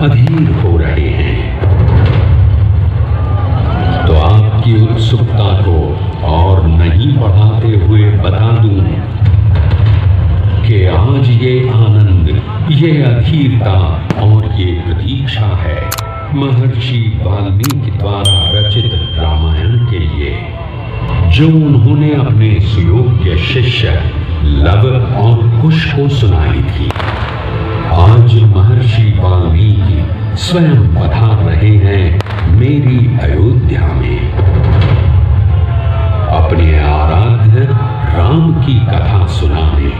अधीर हो रहे हैं। तो आपकी उत्सुकता को और नहीं बढ़ाते हुए बता दूं कि आज ये आनंद, ये अधीरता और ये प्रतीक्षा है महर्षि वाल्मीकि द्वारा रचित रामायण के लिए, जो उन्होंने अपने सुयोग्य शिष्य लव और कुश को सुनाई थी। आज महर्षि वाल्मीकि स्वयं पधार रहे हैं मेरी अयोध्या में, अपने आराध्य राम की कथा सुनाने,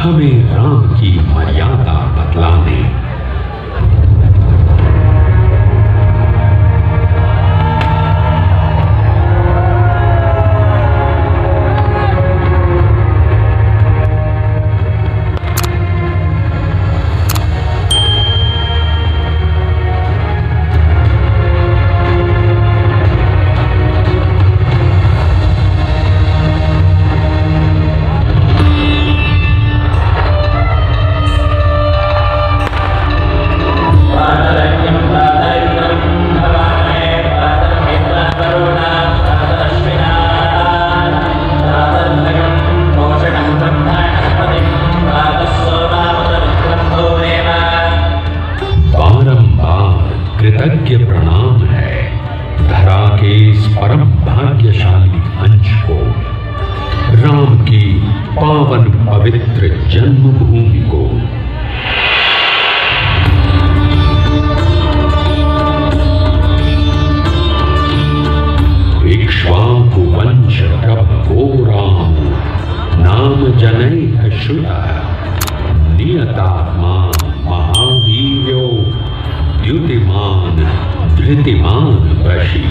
हमें राम की मर्यादा बतलाने। कृतज्ञ प्रणाम है धरा के इस परम भाग्यशाली अंश को, राम की पावन पवित्र जन्मभूमि को। इक्ष्वाकु वंश प्रभवो राम, नाम जनैः श्रुतः, नियतात्मा महावीर्यो, द्युतिमान धृतिमान वशी।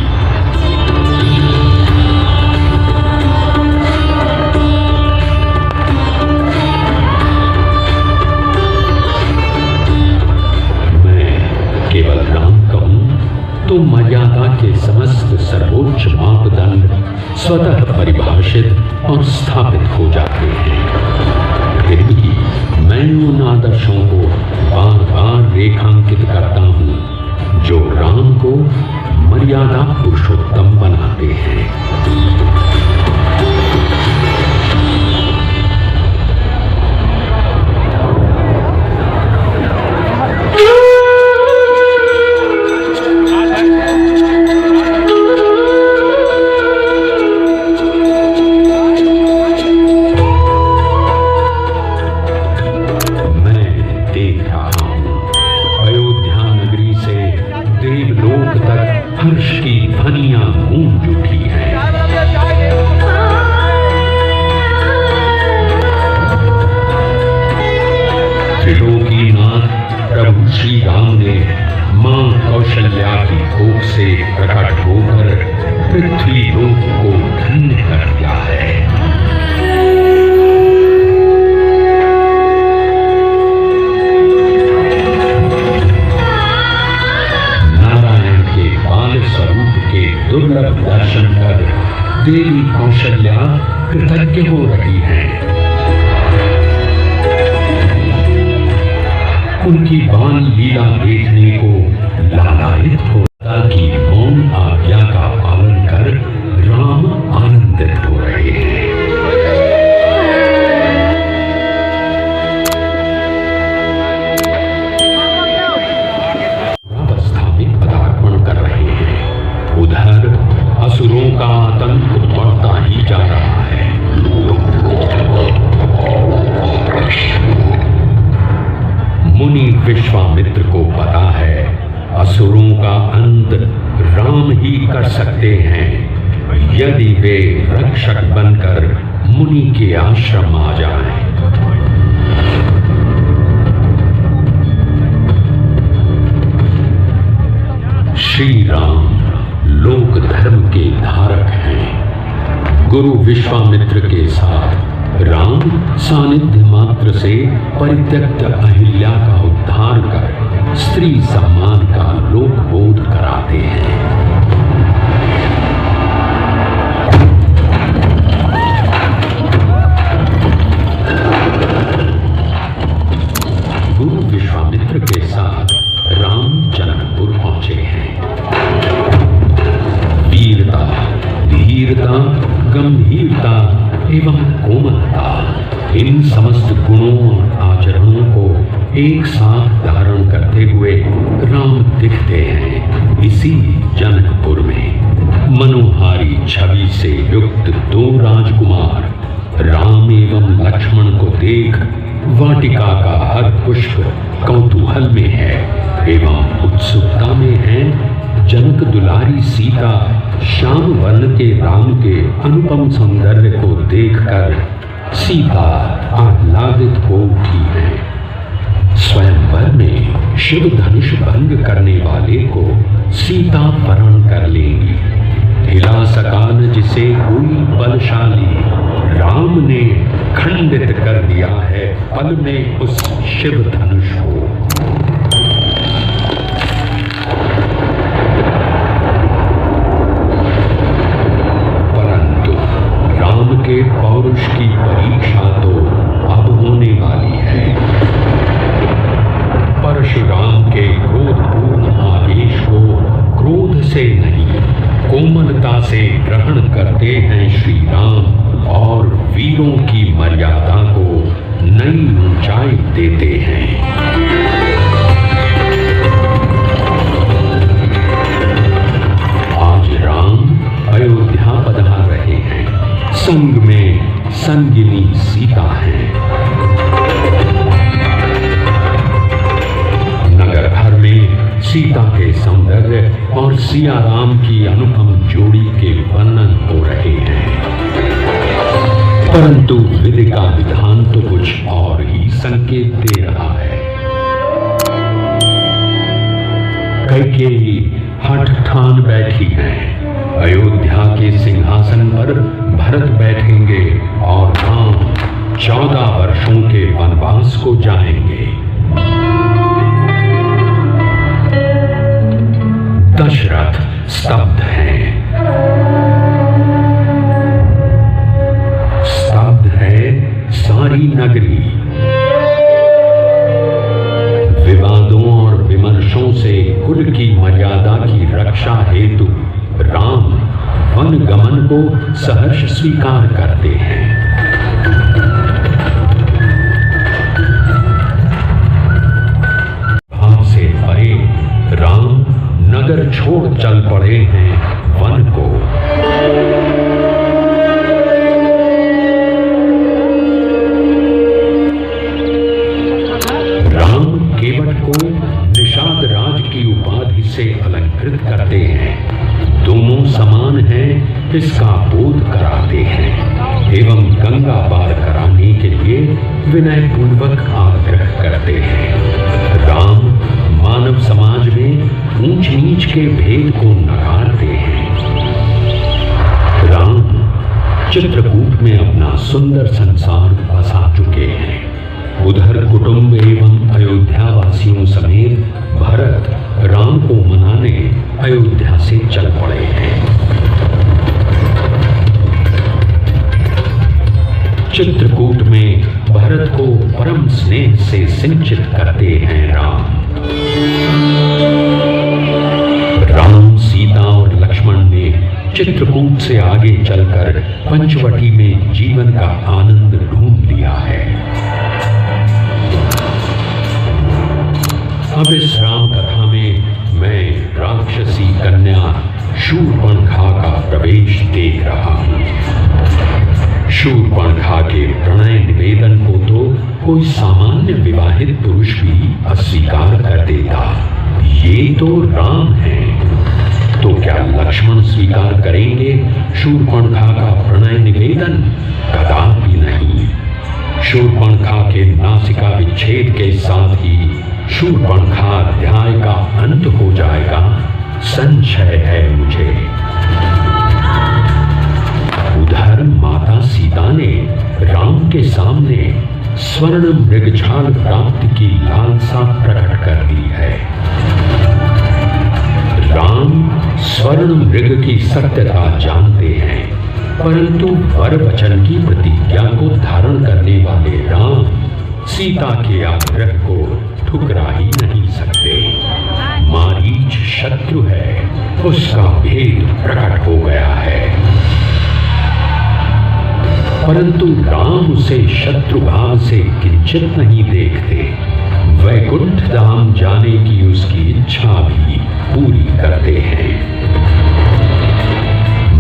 मैं केवल राम कहूं तो मर्यादा के समस्त सर्वोच्च मापदंड स्वतः परिभाषित और स्थापित हो जाते हैं। फिर भी मैं उन आदर्शों को बार बार रेखांकित करता हूं जो राम को मर्यादा पुरुषोत्तम बनाते हैं। देवलोक तक हर्ष की ध्वनियां गूंज उठी हैं। त्रिलोकीनाथ प्रभु श्री राम ने मां कौशल्या की कोख से प्रकट होकर पृथ्वी लोक को धन्य कर दिया है। दुर्लभ दर्शन कर देवी कौशल्या कृतज्ञ हो रही हैं। उनकी बाल लीला देखने को लालायित होता की मौन आज्ञा का पालन कर राम आनंदित हो रहे हैं। अवस्था में पदार्पण कर रहे हैं। उधर असुरों का आतंक बढ़ता ही जा रहा है। मुनि विश्वामित्र को पता है असुरों का अंत राम ही कर सकते हैं, यदि वे रक्षक बनकर मुनि के आश्रम आ जाएं। श्री राम लोक धर्म के धारक हैं। गुरु विश्वामित्र के साथ राम सानिध्य मात्र से परित्यक्त अहिल्या का उद्धार कर स्त्री सम्मान का लोकबोध कराते हैं। गुरु विश्वामित्र के साथ एवं कोमलता, इन समस्त गुणों और आचरणों को एक साथ धारण करते हुए राम दिखते हैं इसी जनकपुर में। मनोहारी छवि से युक्त दो राजकुमार राम एवं लक्ष्मण को देख वाटिका का हर पुष्प कौतूहल में है एवं उत्सुकता में है। जनक दुलारी सीता श्याम वर्ण के राम के अनुपम सौंदर्य को देखकर सीता आह्लादित हो उठी है। स्वयंवर में शिव धनुष भंग करने वाले को सीता वरण कर लेंगी। हिला सका न जिसे कोई बलशाली, राम ने खंडित कर दिया है पल में उस शिव धनुष को। परंतु राम के पौरुष की परीक्षा तो अब होने वाली है। परशुराम के क्रोधपूर्ण आवेश को क्रोध से नहीं कोमलता से ग्रहण करते हैं श्री राम और वीरों की मर्यादा को नई ऊंचाई देते हैं। आज राम अयोध्या पधार रहे हैं, संग में संगिनी सीता है। नगर भर में सीता के सौंदर्य और सिया राम की अनुपम जोड़ी के वर्णन हो रहे हैं। परंतु विधि का विधान तो कुछ और ही संकेत दे रहा है। कैकेयी हठ ठान बैठी हैं, अयोध्या के सिंहासन पर भरत बैठेंगे और राम 14 वर्षों के वनवास को जाएंगे। दशरथ स्तब्ध हैं। स्तब्ध है सारी नगरी। विवादों और विमर्शों से कुल की मर्यादा की रक्षा हेतु राम वन गमन को सहर्ष स्वीकार करते हैं। भाव से परे राम नगर छोड़ चल पड़े हैं वन को। राम केवट को निषाद राज की उपाधि से अलंकृत करते हैं। दोनों समान हैं इसका बोध कराते हैं एवं गंगा पार कराने के लिए विनय पूर्वक आग्रह करते हैं। राम मानव समाज में ऊंच नीच के भेद को नकारते हैं। राम चित्रकूट में अपना सुंदर संसार बसा चुके हैं। उधर कुटुंब एवं अयोध्या वासियों समेत भरत राम को मनाने अयोध्या से चल पड़े हैं। चित्रकूट में भरत को परम स्नेह से सिंचित करते हैं राम। राम, सीता और लक्ष्मण ने चित्रकूट से आगे चलकर पंचवटी में जीवन का आनंद ढूंढ लिया है। अब इस राम कथा में मैं राक्षसी कन्या शूर्पणखा का प्रवेश देख रहा हूँ। शूर्पणखा के प्रणय निवेदन को तो कोई सामान्य विवाहित पुरुष भी अस्वीकार कर देता। ये तो राम हैं, तो क्या लक्ष्मण स्वीकार करेंगे शूर्पणखा का प्रणय निवेदन? कदापि नहीं। शूर्पणखा के नासिका विच्छेद के साथ ही शूर्पणखा अध्याय का अंत हो जाएगा, संशय है मुझे। उधर माता सीता ने राम के सामने स्वर्ण मृगछाल प्राप्ति की लालसा प्रकट कर दी है। राम स्वर्ण मृग की सत्यता जानते हैं, परंतु वर वचन की प्रतिज्ञा को धारण करने वाले राम सीता के आग्रह को ठुकरा ही नहीं सकते। मारीच शत्रु है, उसका भेद प्रकट हो गया है। परंतु राम उसे शत्रुभाव से किंचित नहीं देखते। वैकुंठ धाम जाने की उसकी इच्छा भी पूरी करते हैं।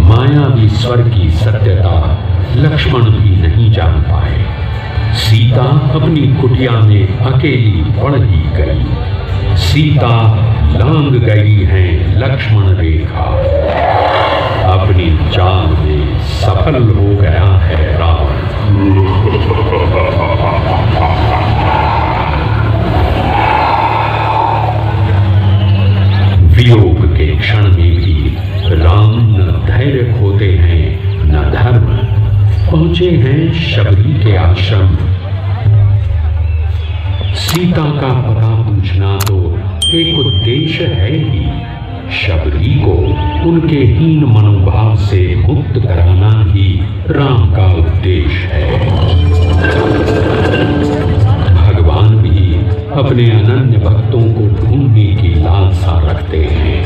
मायावी स्वर की सत्यता लक्ष्मण भी नहीं जान पाए। सीता अपनी कुटिया में अकेली पड़ ही गई। सीता लांग गई है लक्ष्मण रेखा। अपनी चाल में सफल हो गया है रावण। वियोग के क्षण में भी राम न धैर्य खोते हैं न धर्म। पहुंचे हैं शबरी के आश्रम। सीता का पता पूछना तो एक उद्देश्य है ही। शबरी को उनके हीन मनोभाव से मुक्त कराना ही राम का उद्देश्य है। भगवान भी अपने अनन्य भक्तों को ढूंढने की लालसा रखते हैं।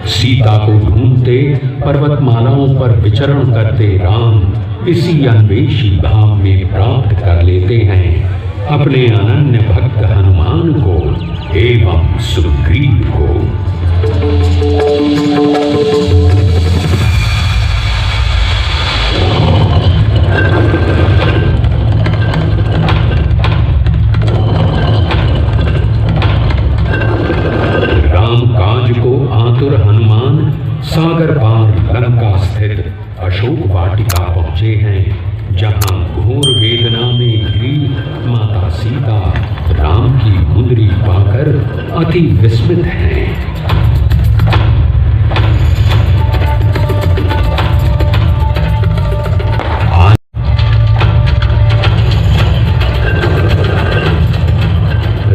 सीता को ढूंढते पर्वतमालाओं पर विचरण करते राम इसी अन्वेषी भाव में प्राप्त कर लेते हैं अपने अनन्य भक्त हनुमान को एवं सुग्रीव को। रामकाज को आतुर हनुमान सागर पार लंका स्थित अशोक वाटिका पहुंचे हैं, जहां घोर वेदना में घिरी माता सीता राम की मुंदरी पाकर अति विस्मित हैं।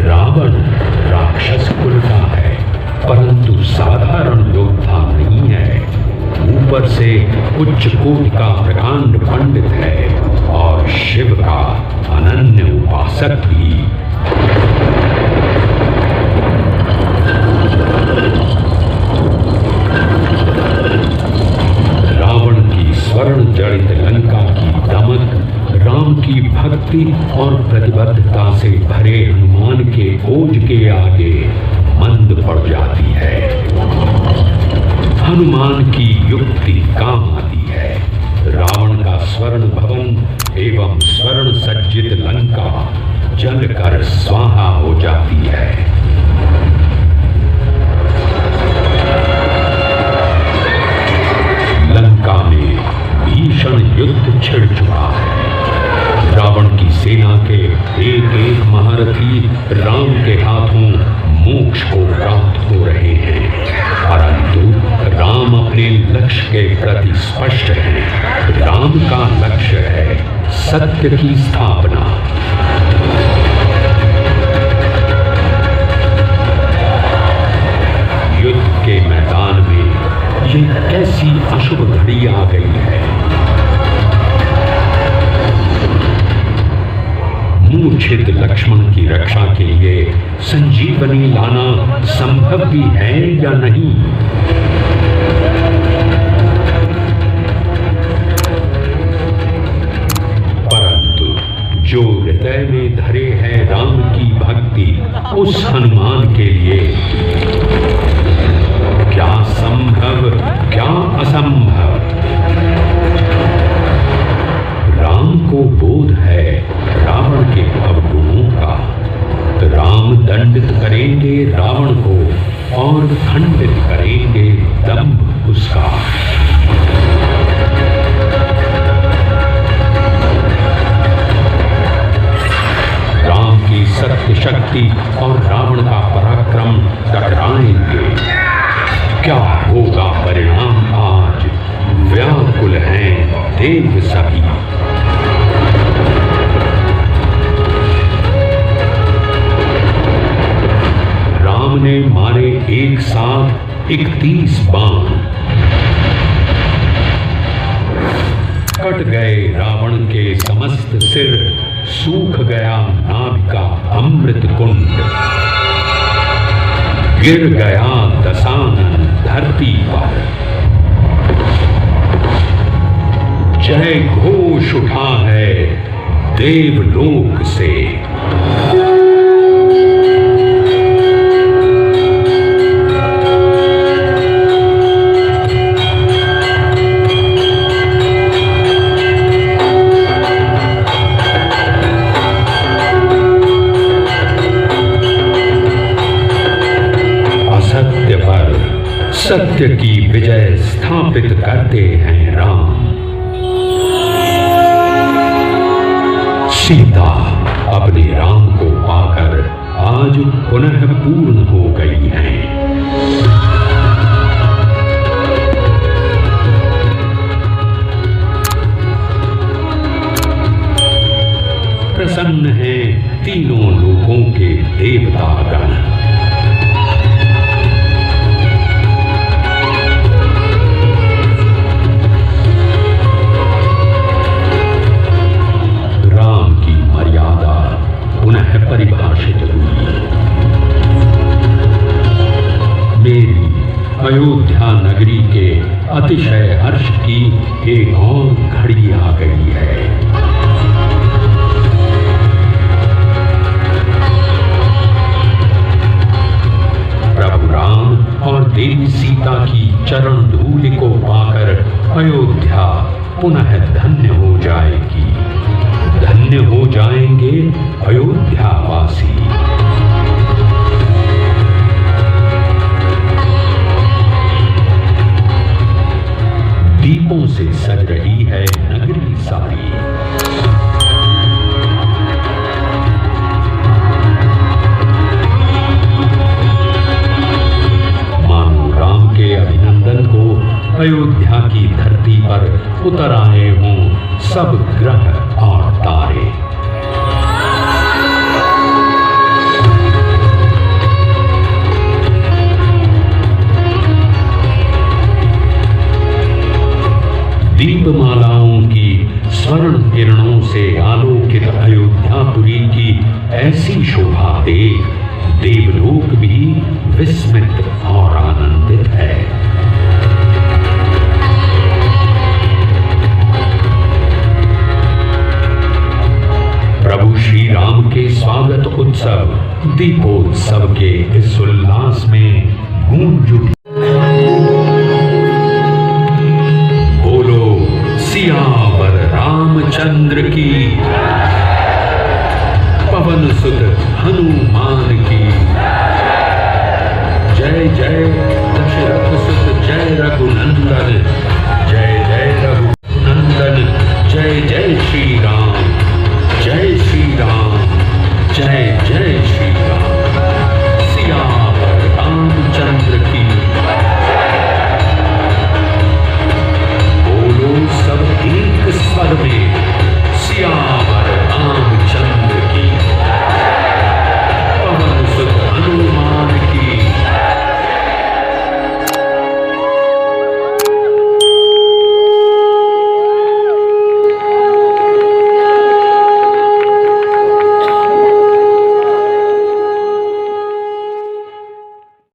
रावण राक्षस कुल का है, परंतु साधारण योद्धा नहीं है। ऊपर से उच्च कोटि का प्रकांड पंडित है और शिव का अनन्य उपासक भी। रावण की स्वर्ण जड़ित लंका की दमक राम की भक्ति और प्रतिबद्धता से भरे हनुमान के ओज के आगे मंद पड़ जाती है। हनुमान की युक्ति काम आती है। रावण का स्वर्ण भवन एवं स्वर्ण सज्जित लंका जलकर स्वाहा हो जाती है। लंका में भीषण युद्ध छिड़ चुका है। रावण की सेना के एक एक महारथी राम के हाथों मोक्ष को प्राप्त हो रहे हैं, परंतु राम अपने लक्ष्य के प्रति स्पष्ट है। राम का लक्ष्य है सत्य की स्थापना। युद्ध के मैदान में ये कैसी अशुभ घड़ी आ गई है। मूर्छित लक्ष्मण की रक्षा के लिए संजीवनी लाना संभव भी है या नहीं। परंतु जो हृदय में धरे है राम की भक्ति, उस हनुमान के लिए क्या संभव क्या असंभव। राम को बोध है रावण के अवगुणों का। राम दंडित करेंगे रावण को और खंडित करेंगे दंभ उसका। राम की सत्य शक्ति और रावण का पराक्रम टकराएंगे। क्या होगा परिणाम आज, व्याकुल हैं देव सभी। राम ने मारे एक साथ 31 बाण। कट गए रावण के समस्त सिर, सूख गया नाभि का अमृत कुंड। गिर गया दशानन धरती पर। जय घोष उठा है देवलोक से। असत्य पर सत्य की विजय स्थापित करते हैं राम। सीता अपने राम को पाकर आज पुनः पूर्ण हो गई हैं। प्रसन्न हैं तीनों लोकों के देवतागण। परिभाषित हुई। मेरी अयोध्या नगरी के अतिशय हर्ष की एक और घड़ी आ गई है। प्रभु राम और देवी सीता की चरण धूलि को पाकर अयोध्या पुनः धन्य हो जाएगी। धन्य हो जाएंगे अयोध्यावासी। दीपों से सज रही है नगरी सारी। मानो राम के अभिनंदन को अयोध्या की धरती पर उतर आए हों सब ग्रह और तारे। दीपमालाओं की स्वर्ण किरणों से आलोकित अयोध्यापुरी की ऐसी शोभा देख देवलोक भी विस्मित और आनंदित है। प्रभु श्री राम के स्वागत उत्सव दीपोत्सव के इस उल्लास में गूंज उठी। बोलो सियावर रामचंद्र की। पवन सुत हनुमान।